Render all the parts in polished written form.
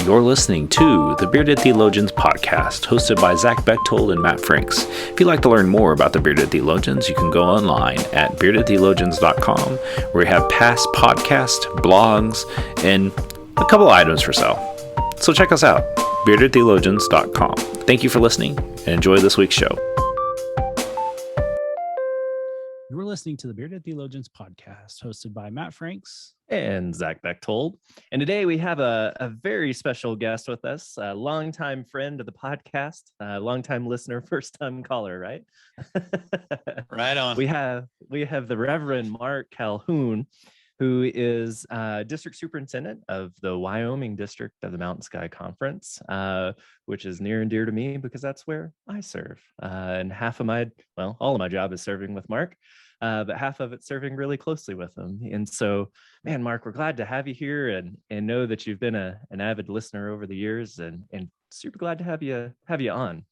You're listening to the Bearded Theologians podcast, hosted by Zach Bechtold and Matt Franks. If you'd like to learn more about the Bearded Theologians, you can go online at beardedtheologians.com, where we have past podcasts, blogs, and a couple items for sale. So check us out, beardedtheologians.com. Thank you for listening, and enjoy this week's show. You're listening to the Bearded Theologians podcast, hosted by Matt Franks and Zach Bechtold. And today we have a very special guest with us, a longtime friend of the podcast, a longtime listener, first-time caller, right? Right on. We have the Reverend Mark Calhoun, who is District Superintendent of the Wyoming District of the Mountain Sky Conference, which is near and dear to me because that's where I serve. And all of my job is serving with Mark, but half of it's serving really closely with him. And so, man, Mark, we're glad to have you here and know that you've been an avid listener over the years and super glad to have you on.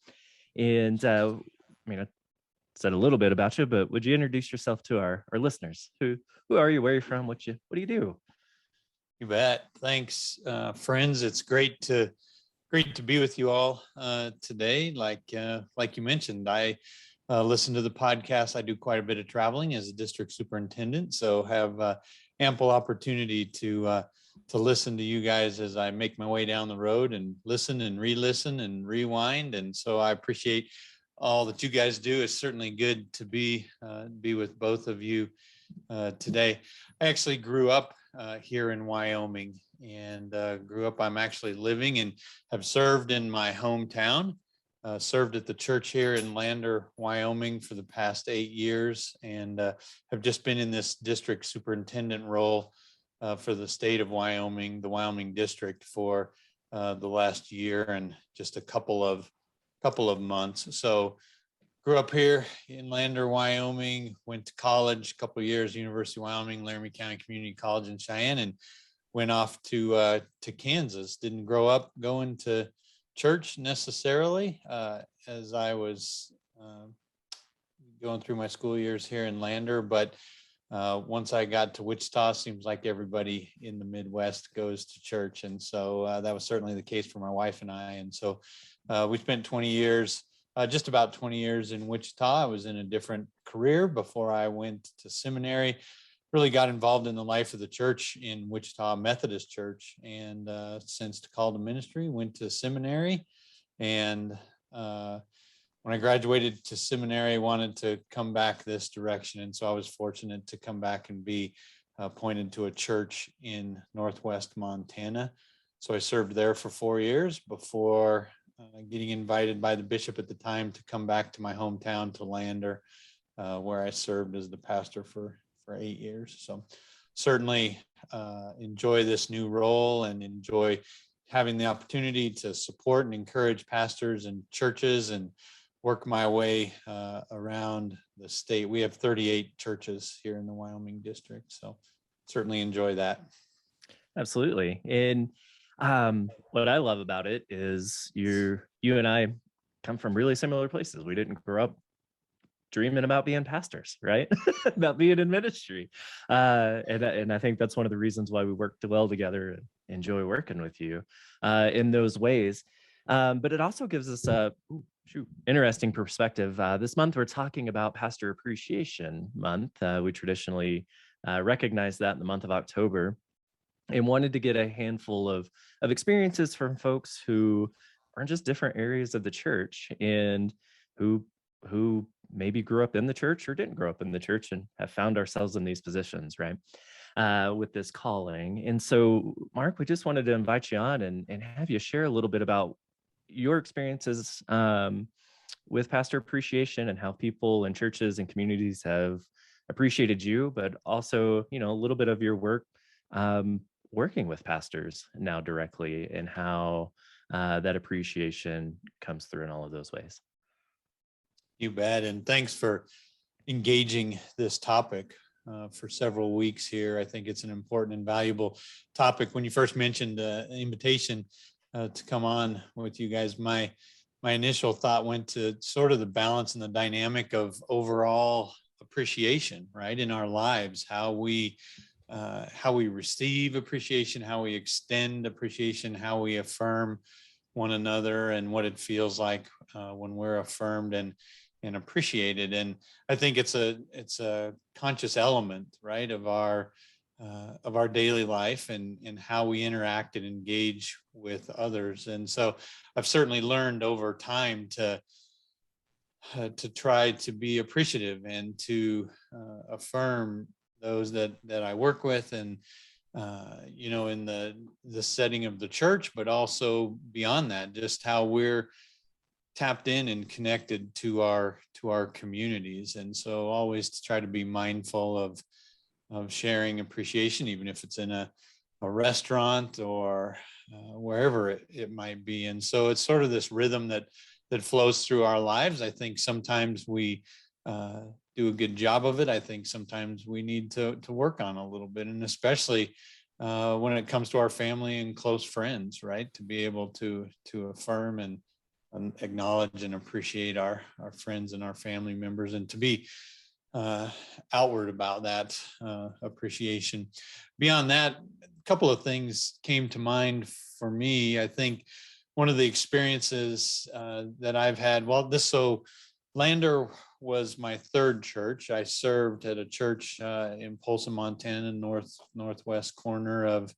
And I said a little bit about you, but would you introduce yourself to our listeners? Who are you? Where are you from? What do you do? You bet. Thanks, friends. It's great to be with you all today. Like you mentioned, I listen to the podcast. I do quite a bit of traveling as a district superintendent, so have ample opportunity to listen to you guys as I make my way down the road and listen and re-listen and rewind. And so I appreciate all that you guys do. It's certainly good to be with both of you today. I actually grew up here in Wyoming and I'm actually living and have served in my hometown, served at the church here in Lander, Wyoming for the past 8 years, and have just been in this district superintendent role for the state of Wyoming, the Wyoming District, for the last year and just a couple of months. So grew up here in Lander, Wyoming, went to college a couple of years, University of Wyoming, Laramie County Community College in Cheyenne, and went off to Kansas. Didn't grow up going to church necessarily as I was going through my school years here in Lander, but once I got to Wichita, seems like everybody in the Midwest goes to church. And so that was certainly the case for my wife and I. And so we spent 20 years, just about 20 years in Wichita. I was in a different career before I went to seminary, really got involved in the life of the church in Wichita Methodist Church, and sensed a call to ministry, went to seminary. And when I graduated to seminary, I wanted to come back this direction. And so I was fortunate to come back and be appointed to a church in Northwest Montana. So I served there for 4 years before getting invited by the bishop at the time to come back to my hometown, to Lander, where I served as the pastor for 8 years. So certainly enjoy this new role and enjoy having the opportunity to support and encourage pastors and churches and work my way around the state. We have 38 churches here in the Wyoming District, so certainly enjoy that. Absolutely. And what I love about it is you and I come from really similar places. We didn't grow up dreaming about being pastors, right? About being in ministry. And I think that's one of the reasons why we work well together and enjoy working with you in those ways. But it also gives us a interesting perspective. This month, we're talking about Pastor Appreciation Month. We traditionally recognize that in the month of October, and wanted to get a handful of experiences from folks who are in just different areas of the church and who maybe grew up in the church or didn't grow up in the church and have found ourselves in these positions, right? With this calling. And so, Mark, we just wanted to invite you on and have you share a little bit about your experiences with Pastor Appreciation and how people and churches and communities have appreciated you, but also, a little bit of your work working with pastors now directly and how that appreciation comes through in all of those ways. You bet. And thanks for engaging this topic for several weeks here. I think it's an important and valuable topic. When you first mentioned an invitation to come on with you guys, my initial thought went to sort of the balance and the dynamic of overall appreciation, right, in our lives, how we how we receive appreciation, how we extend appreciation, how we affirm one another, and what it feels like when we're affirmed and appreciated. And I think it's a conscious element, right, of our daily life and how we interact and engage with others. And so I've certainly learned over time to try to be appreciative and to affirm those that I work with, and in the setting of the church, but also beyond that, just how we're tapped in and connected to our communities. And so always to try to be mindful of sharing appreciation, even if it's in a restaurant or wherever it might be. And so it's sort of this rhythm that flows through our lives. I think sometimes we do a good job of it. I think sometimes we need to work on a little bit, and especially when it comes to our family and close friends, right? To be able to affirm and acknowledge and appreciate our friends and our family members, and to be outward about that appreciation. Beyond that, a couple of things came to mind for me. I think one of the experiences that I've had, Lander was my third church. I served at a church in Polson, Montana, northwest corner of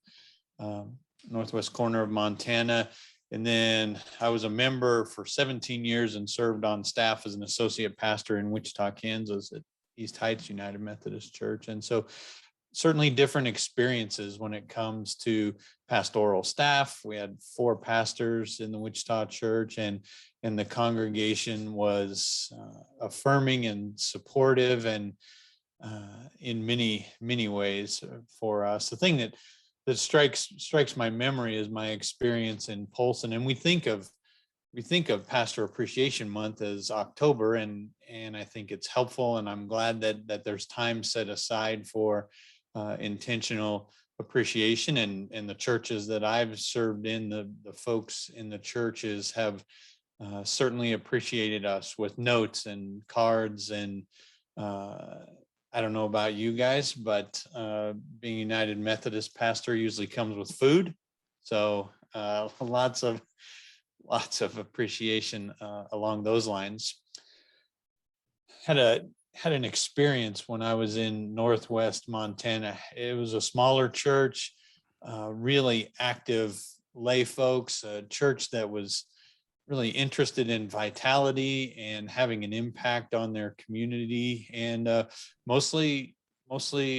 Montana. And then I was a member for 17 years and served on staff as an associate pastor in Wichita, Kansas at East Heights United Methodist Church. And so certainly different experiences when it comes to pastoral staff. We had 4 pastors in the Wichita church, and the congregation was affirming and supportive, and in many ways for us. The thing that strikes my memory is my experience in Polson. And we think of Pastor Appreciation Month as October, and I think it's helpful, and I'm glad that there's time set aside for intentional appreciation. And the churches that I've served in, the folks in the churches have certainly appreciated us with notes and cards. And I don't know about you guys, but being United Methodist pastor usually comes with food. So lots of appreciation along those lines. Had an experience when I was in Northwest Montana. It was a smaller church, really active lay folks, a church that was really interested in vitality and having an impact on their community, and mostly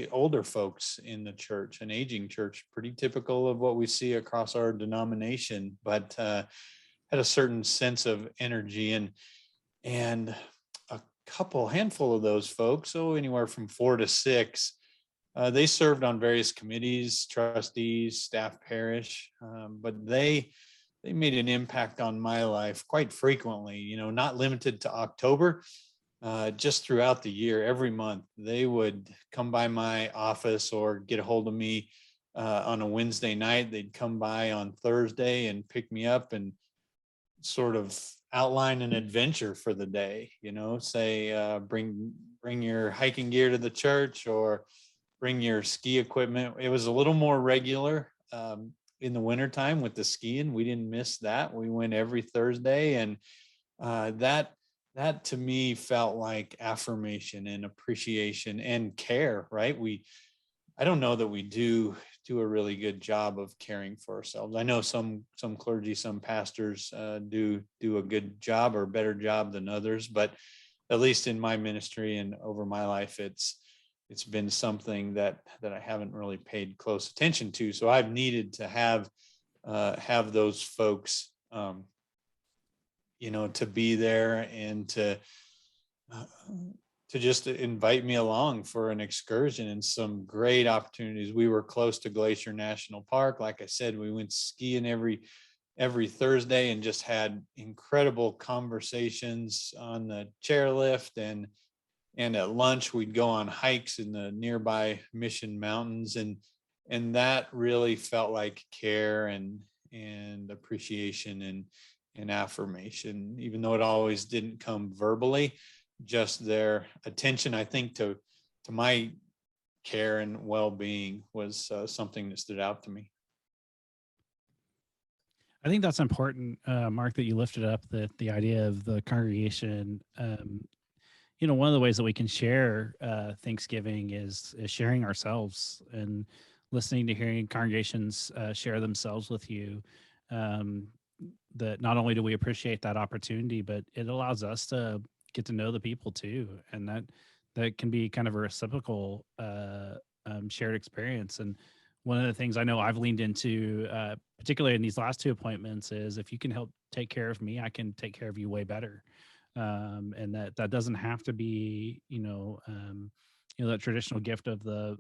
older folks in the church, an aging church, pretty typical of what we see across our denomination, but had a certain sense of energy, and a handful of those folks, so anywhere from 4 to 6, they served on various committees, trustees, staff parish, but they made an impact on my life quite frequently, not limited to October, just throughout the year. Every month they would come by my office or get a hold of me on a Wednesday night. They'd come by on Thursday and pick me up and sort of outline an adventure for the day, say bring your hiking gear to the church or bring your ski equipment. It was a little more regular in the wintertime with the skiing. We didn't miss that. We went every Thursday, and that to me felt like affirmation and appreciation and care, right? I don't know that we do a really good job of caring for ourselves. I know some clergy, some pastors do a good job or better job than others, but at least in my ministry and over my life, it's been something that I haven't really paid close attention to. So I've needed to have those folks, to be there and to just invite me along for an excursion and some great opportunities. We were close to Glacier National Park. Like I said, we went skiing every Thursday and just had incredible conversations on the chairlift, and at lunch we'd go on hikes in the nearby Mission Mountains, and that really felt like care and appreciation and affirmation, even though it always didn't come verbally. Just their attention, I think, to my care and well-being was something that stood out to me. I think that's important, Mark, that you lifted up the idea of the congregation. One of the ways that we can share Thanksgiving is sharing ourselves and listening to hearing congregations share themselves with you. That not only do we appreciate that opportunity, but it allows us to get to know the people too, and that can be kind of a reciprocal shared experience. And one of the things I know I've leaned into, particularly in these last two appointments, is if you can help take care of me, I can take care of you way better. And that doesn't have to be, that traditional gift of the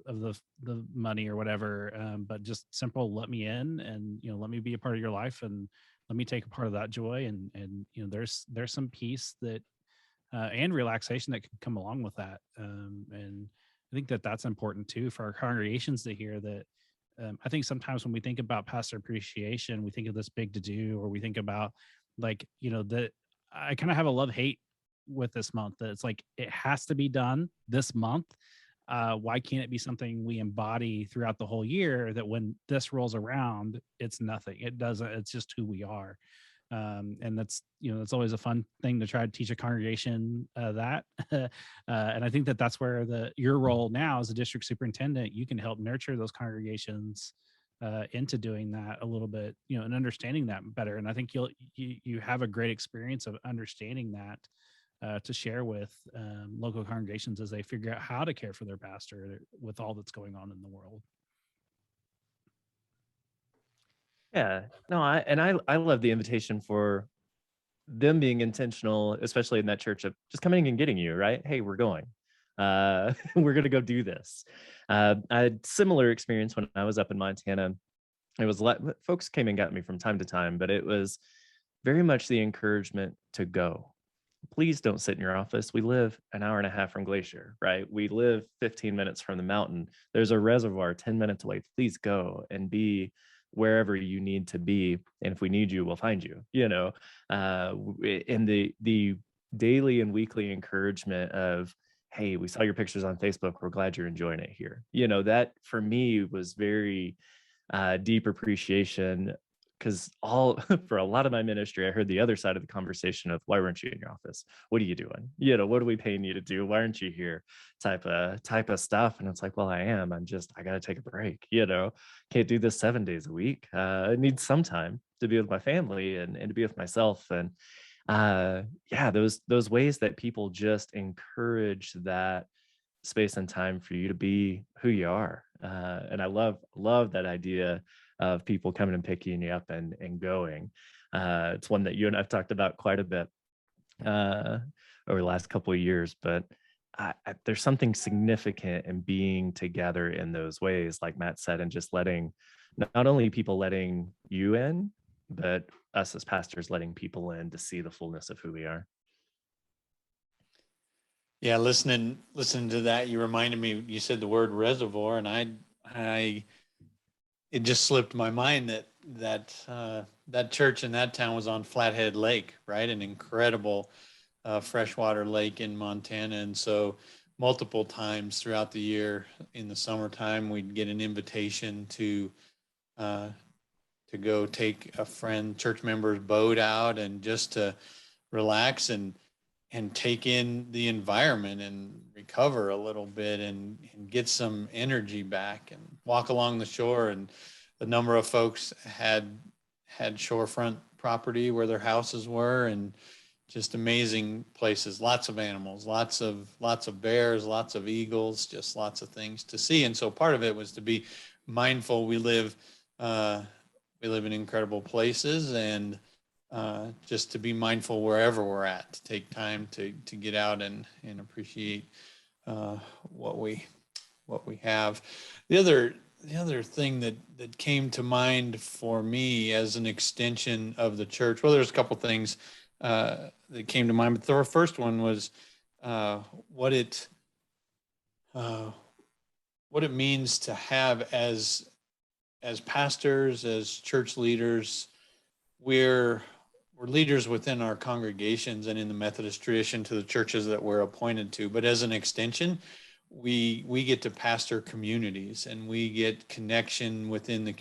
money or whatever, but just simple, let me in and, let me be a part of your life and let me take a part of that joy. And there's some peace that, and relaxation that can come along with that. And I think that's important too for our congregations to hear that. I think sometimes when we think about pastor appreciation, we think of this big to do, or we think about that I kind of have a love-hate with this month, that it's like, it has to be done this month. Why can't it be something we embody throughout the whole year, that when this rolls around, it's nothing. It doesn't, it's just who we are. And that's always a fun thing to try to teach a congregation that. And I think that's where your role now as a district superintendent, you can help nurture those congregations into doing that a little bit, and understanding that better. And I think you have a great experience of understanding that to share with local congregations as they figure out how to care for their pastor with all that's going on in the world. Yeah, no, I love the invitation for them being intentional, especially in that church, of just coming and getting you, right? Hey, we're going. We're going to go do this. I had similar experience when I was up in Montana. It was folks came and got me from time to time, but it was very much the encouragement to go. Please don't sit in your office. We live an hour and a half from Glacier, right? We live 15 minutes from the mountain. There's a reservoir 10 minutes away. Please go and be wherever you need to be. And if we need you, we'll find you, and the daily and weekly encouragement of, hey, we saw your pictures on Facebook. We're glad you're enjoying it here. That for me was very deep appreciation, because for a lot of my ministry, I heard the other side of the conversation of, why weren't you in your office? What are you doing? What are we paying you to do? Why aren't you here? Type of stuff. And it's like, well, I am. I got to take a break. Can't do this 7 days a week. I need some time to be with my family and to be with myself. And those ways that people just encourage that space and time for you to be who you are. And I love that idea of people coming and picking you up and going. It's one that you and I've talked about quite a bit over the last couple of years, but there's something significant in being together in those ways, like Matt said, and just letting, not only people letting you in, but us as pastors letting people in to see the fullness of who we are. Yeah, listening to that, you reminded me, you said the word reservoir, and I it just slipped my mind that church in that town was on Flathead Lake, right? An incredible freshwater lake in Montana. And so multiple times throughout the year in the summertime, we'd get an invitation to go take a church member's boat out and just to relax and take in the environment and recover a little bit and get some energy back and walk along the shore. And a number of folks had shorefront property where their houses were, and just amazing places, lots of animals, lots of bears, lots of eagles, just lots of things to see. And so part of it was to be mindful. We live in incredible places, and just to be mindful wherever we're at, to take time to get out and appreciate what we have. The other thing that came to mind for me as an extension of the church, well, there's a couple things that came to mind, but the first one was what it means to have as pastors, as church leaders. We're leaders within our congregations and in the Methodist tradition to the churches that we're appointed to, but as an extension, we get to pastor communities, and we get connection within the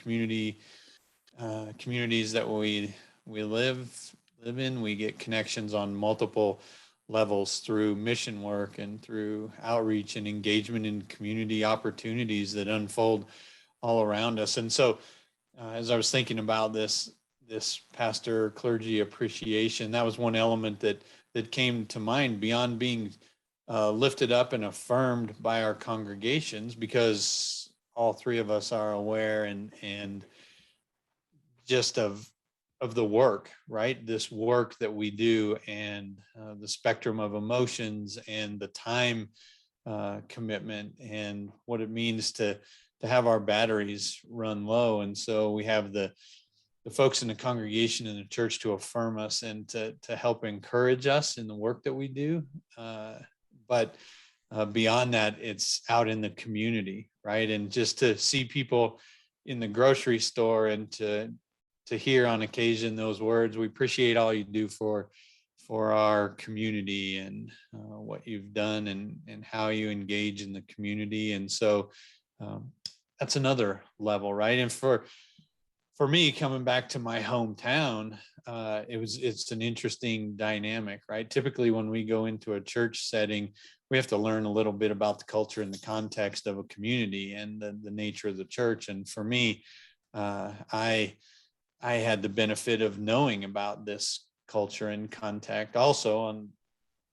communities that we live in. We get connections on multiple levels through mission work and through outreach and engagement in community opportunities that unfold all around us. And so, as I was thinking about this pastor clergy appreciation, that was one element that came to mind beyond being lifted up and affirmed by our congregations, because all three of us are aware and just of the work, right? This work that we do, and the spectrum of emotions, and the time commitment, and what it means to have our batteries run low. And so we have the folks in the congregation and the church to affirm us and to help encourage us in the work that we do. But beyond that, it's out in the community, right? And just to see people in the grocery store, and to hear on occasion those words, "We appreciate all you do for our community, and what you've done, and how you engage in the community." And so that's another level, right? And for me, coming back to my hometown, it's an interesting dynamic, right? Typically, when we go into a church setting, we have to learn a little bit about the culture and the context of a community and the nature of the church. And for me, I had the benefit of knowing about this culture and contact also on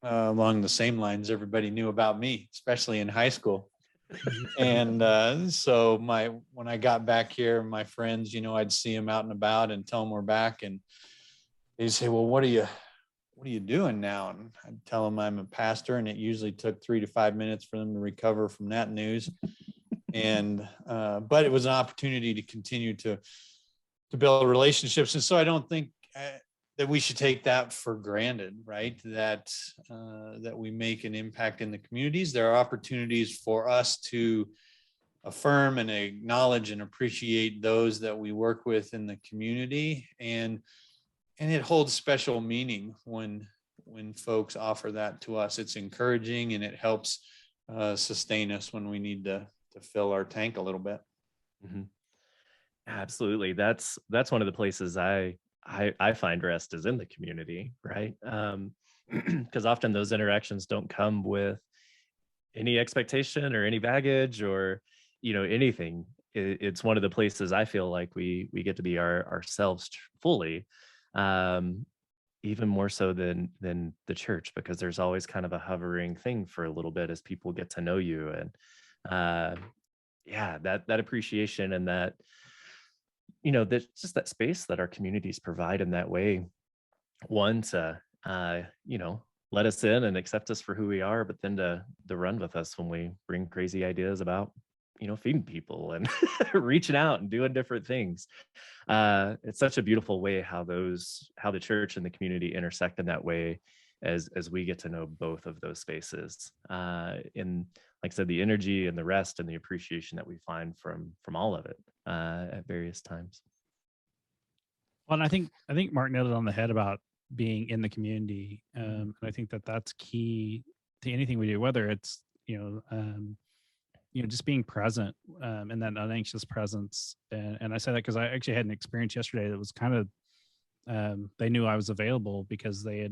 along the same lines everybody knew about me, especially in high school. And so when I got back here, my friends, I'd see them out and about and tell them we're back, and they'd say, "Well, what are you doing now?" And I'd tell them I'm a pastor, and it usually took 3 to 5 minutes for them to recover from that news. And but it was an opportunity to continue to build relationships. And so I don't think that we should take that for granted, right? That we make an impact in the communities. There are opportunities for us to affirm and acknowledge and appreciate those that we work with in the community, and it holds special meaning when folks offer that to us. It's encouraging, and it helps sustain us when we need to fill our tank a little bit. Mm-hmm. Absolutely. That's one of the places I find rest is in the community, right? Because often those interactions don't come with any expectation or any baggage or anything. It's one of the places I feel like we get to be ourselves fully, even more so than the church, because there's always kind of a hovering thing for a little bit as people get to know you. And that appreciation, and that there's just that space that our communities provide in that way. One, to let us in and accept us for who we are, but then to run with us when we bring crazy ideas about feeding people and reaching out and doing different things. It's such a beautiful way how the church and the community intersect in that way, as we get to know both of those spaces, in, like I said, the energy and the rest and the appreciation that we find from all of it at various times. Well, and I think Mark nailed it on the head about being in the community, and I think that's key to anything we do, whether it's just being present, and that unanxious presence. And I say that because I actually had an experience yesterday that was kind of they knew I was available because they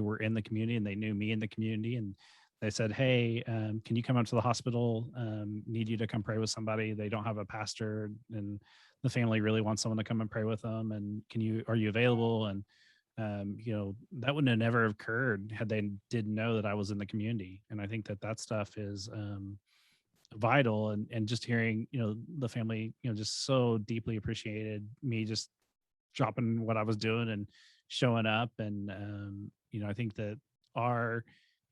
were in the community, and they knew me in the community, and they said, "Hey, can you come up to the hospital? Need you to come pray with somebody. They don't have a pastor, and the family really wants someone to come and pray with them. And are you available?" And that wouldn't have never occurred had they didn't know that I was in the community. And I think that stuff is vital. And just hearing, the family, just so deeply appreciated me just dropping what I was doing and showing up. And I think that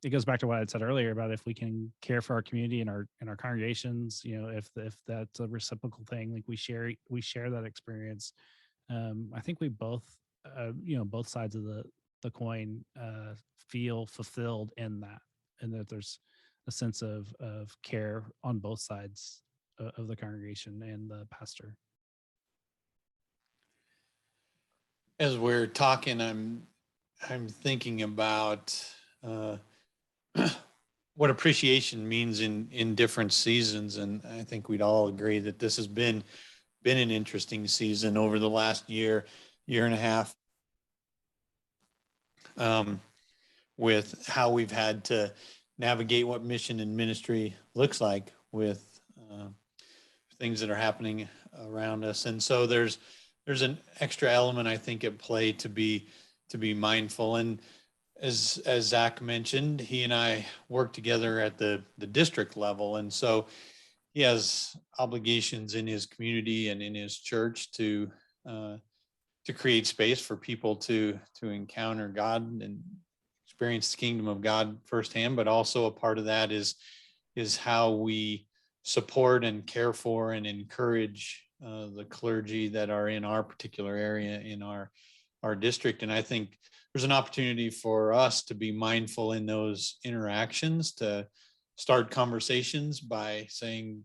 it goes back to what I said earlier about if we can care for our community and our congregations, if that's a reciprocal thing, like we share that experience. I think we both, both sides of the coin feel fulfilled in that, and that there's a sense of care on both sides of the congregation and the pastor. As we're talking, I'm thinking about what appreciation means in different seasons. And I think we'd all agree that this has been an interesting season over the last year and a half, with how we've had to navigate what mission and ministry looks like with things that are happening around us. And so there's an extra element, I think, at play to be mindful. And as Zach mentioned, he and I work together at the district level, and so he has obligations in his community and in his church to create space for people to encounter God and experience the kingdom of God firsthand. But also a part of that is how we support and care for and encourage the clergy that are in our particular area, in our district. And I think there's an opportunity for us to be mindful in those interactions, to start conversations by saying,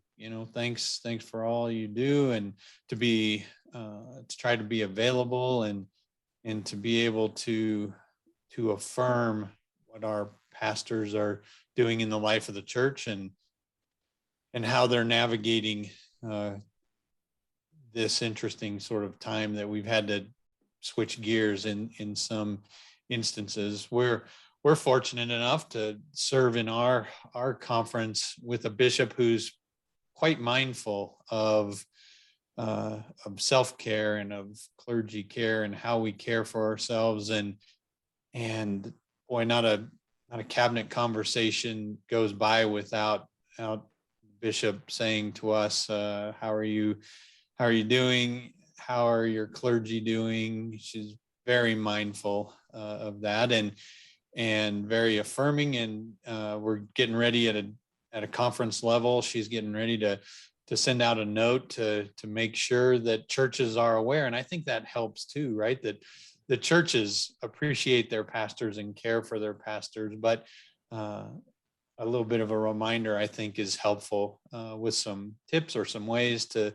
thanks for all you do, and to be to try to be available and to be able to affirm what our pastors are doing in the life of the church, and how they're navigating this interesting sort of time that we've had to switch gears in some instances. We're fortunate enough to serve in our conference with a bishop who's quite mindful of self-care and of clergy care and how we care for ourselves. And boy, not a cabinet conversation goes by without bishop saying to us, how are you doing? How are your clergy doing? She's very mindful of that, and very affirming. And we're getting ready at a conference level. She's getting ready to send out a note to make sure that churches are aware. And I think that helps too, right? That the churches appreciate their pastors and care for their pastors, but a little bit of a reminder, I think, is helpful with some tips or some ways to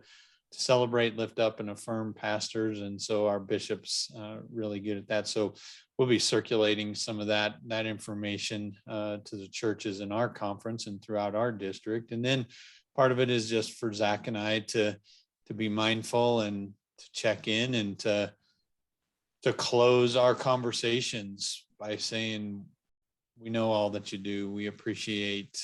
celebrate, lift up, and affirm pastors. And so our bishop's really good at that. So we'll be circulating some of that information to the churches in our conference and throughout our district. And then part of it is just for Zach and I to be mindful and to check in and to close our conversations by saying, we know all that you do. We appreciate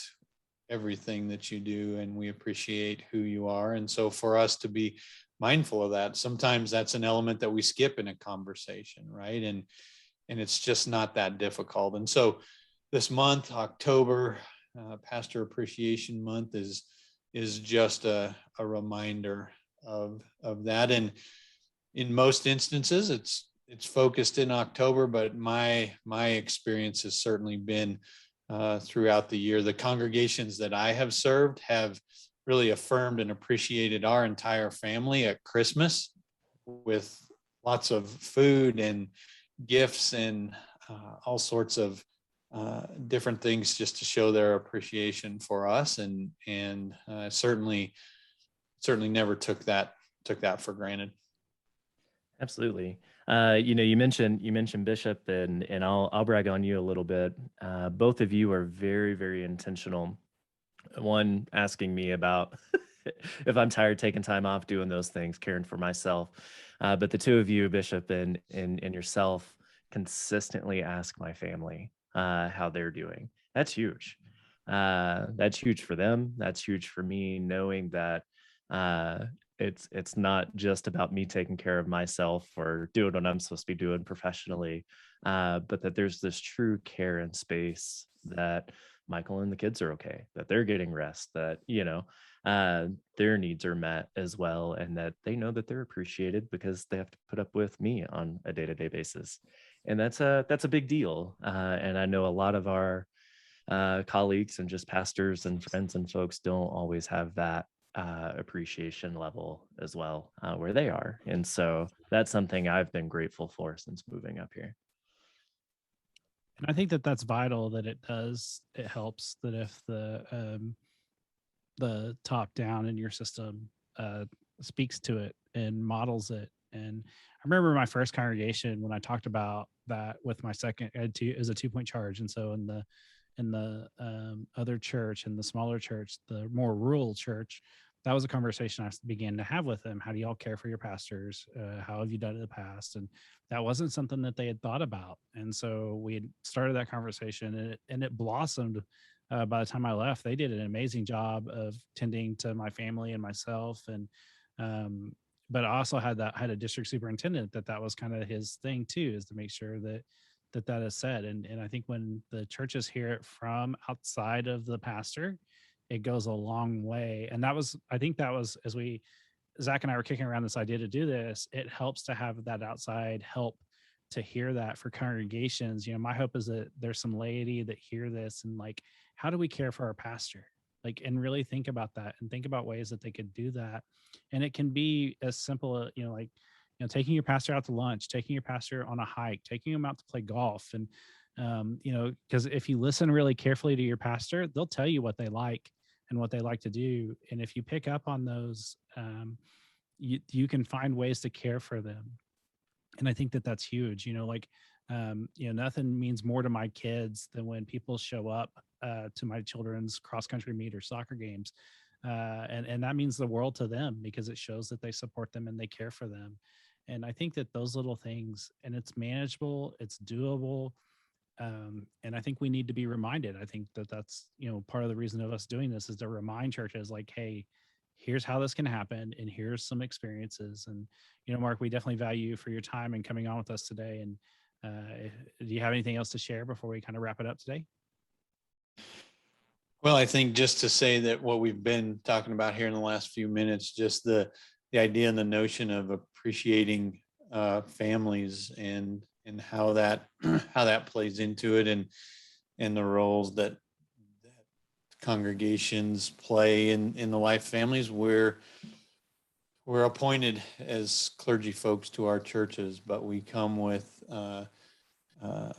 everything that you do, and we appreciate who you are. And so for us to be mindful of that, sometimes that's an element that we skip in a conversation, right? And it's just not that difficult. And so this month, October, Pastor Appreciation Month, is just a reminder of that. And in most instances, it's focused in October, but my experience has certainly been throughout the year. The congregations that I have served have really affirmed and appreciated our entire family at Christmas, with lots of food and gifts and all sorts of different things, just to show their appreciation for us, and certainly never took that for granted. Absolutely. You mentioned Bishop, and I'll brag on you a little bit. Both of you are very, very intentional. One asking me about if I'm tired, taking time off, doing those things, caring for myself. But the two of you, Bishop and yourself, consistently ask my family how they're doing. That's huge. That's huge for them. That's huge for me, knowing that it's not just about me taking care of myself or doing what I'm supposed to be doing professionally, but that there's this true care and space that Michael and the kids are okay, that they're getting rest, that their needs are met as well, and that they know that they're appreciated because they have to put up with me on a day-to-day basis. And that's a big deal. And I know a lot of our colleagues and just pastors and friends and folks don't always have that appreciation level as well where they are. And so that's something I've been grateful for since moving up here. And I think that that's vital, that it helps that if the top down in your system speaks to it and models it. And I remember my first congregation when I talked about that with my second, it was a 2-point charge. And so in in the other church, in the smaller church, the more rural church, that was a conversation I began to have with them. How do y'all care for your pastors? How have you done it in the past? And that wasn't something that they had thought about. And so we had started that conversation, and it blossomed. By the time I left, they did an amazing job of tending to my family and myself. And but I also had a district superintendent that was kind of his thing too, is to make sure that is said. And I think when the churches hear it from outside of the pastor, it goes a long way. And I think that was, as Zach and I were kicking around this idea to do this, it helps to have that outside help to hear that for congregations. My hope is that there's some laity that hear this and like, how do we care for our pastor? Like, and really think about that and think about ways that they could do that. And it can be as simple, taking your pastor out to lunch, taking your pastor on a hike, taking him out to play golf. And, because if you listen really carefully to your pastor, they'll tell you what they like and what they like to do. And if you pick up on those, you can find ways to care for them. And I think that's huge. Nothing means more to my kids than when people show up to my children's cross-country meet or soccer games. And that means the world to them, because it shows that they support them and they care for them. And I think that those little things, and it's manageable, it's doable. And I think we need to be reminded. I think that's, part of the reason of us doing this is to remind churches like, hey, here's how this can happen. And here's some experiences. And, Mark, we definitely value you for your time and coming on with us today. And do you have anything else to share before we kind of wrap it up today? Well, I think just to say that what we've been talking about here in the last few minutes, just the idea and the notion of appreciating families and how that plays into it, and the roles that congregations play in the life of families. We're appointed as clergy folks to our churches, but we come with a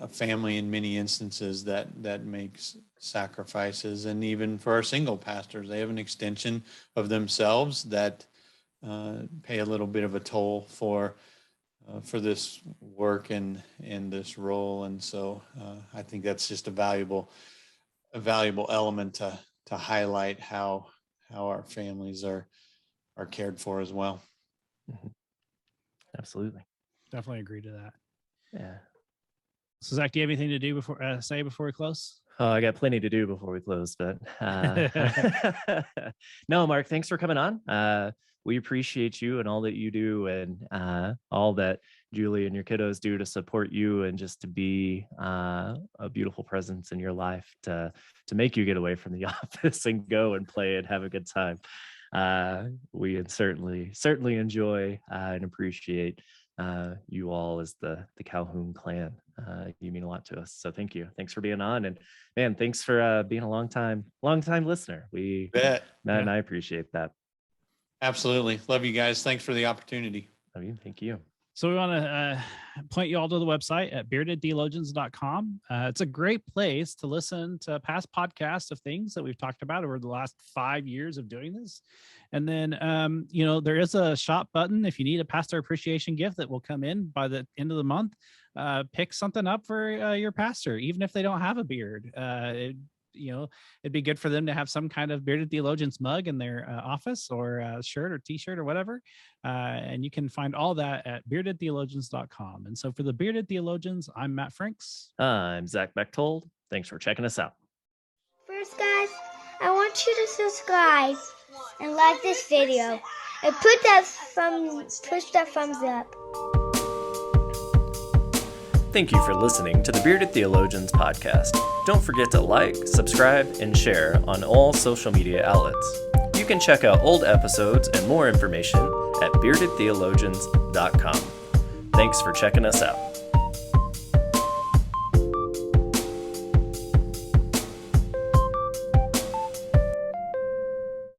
family in many instances that makes sacrifices. And even for our single pastors, they have an extension of themselves that pay a little bit of a toll for this work and this role. And so I think that's just a valuable element to highlight how our families are cared for as well. Mm-hmm. Absolutely. Definitely agree to that. Yeah. So Zach, do you have anything to do before we close? Oh, I got plenty to do before we close, but no, Mark, thanks for coming on. We appreciate you and all that you do, and all that Julie and your kiddos do to support you, and just to be a beautiful presence in your life to make you get away from the office and go and play and have a good time. We certainly enjoy and appreciate you all as the Calhoun clan. You mean a lot to us, so thank you. Thanks for being on, and man, thanks for being a long time listener. Matt and I appreciate that. Absolutely. Love you guys. Thanks for the opportunity. I mean, thank you. So we want to point you all to the website at beardedtheologians.com. It's a great place to listen to past podcasts of things that we've talked about over the last 5 years of doing this. And then, there is a shop button if you need a pastor appreciation gift that will come in by the end of the month. Pick something up for your pastor, even if they don't have a beard. It'd be good for them to have some kind of Bearded Theologians mug in their office, or a shirt or t-shirt or whatever. And you can find all that at beardedtheologians.com. And so for the Bearded Theologians, I'm Matt Franks. I'm Zach Bechtold. Thanks for checking us out. First, guys, I want you to subscribe and like this video and push that thumbs up. Thank you for listening to the Bearded Theologians podcast. Don't forget to like, subscribe, and share on all social media outlets. You can check out old episodes and more information at beardedtheologians.com. Thanks for checking us out.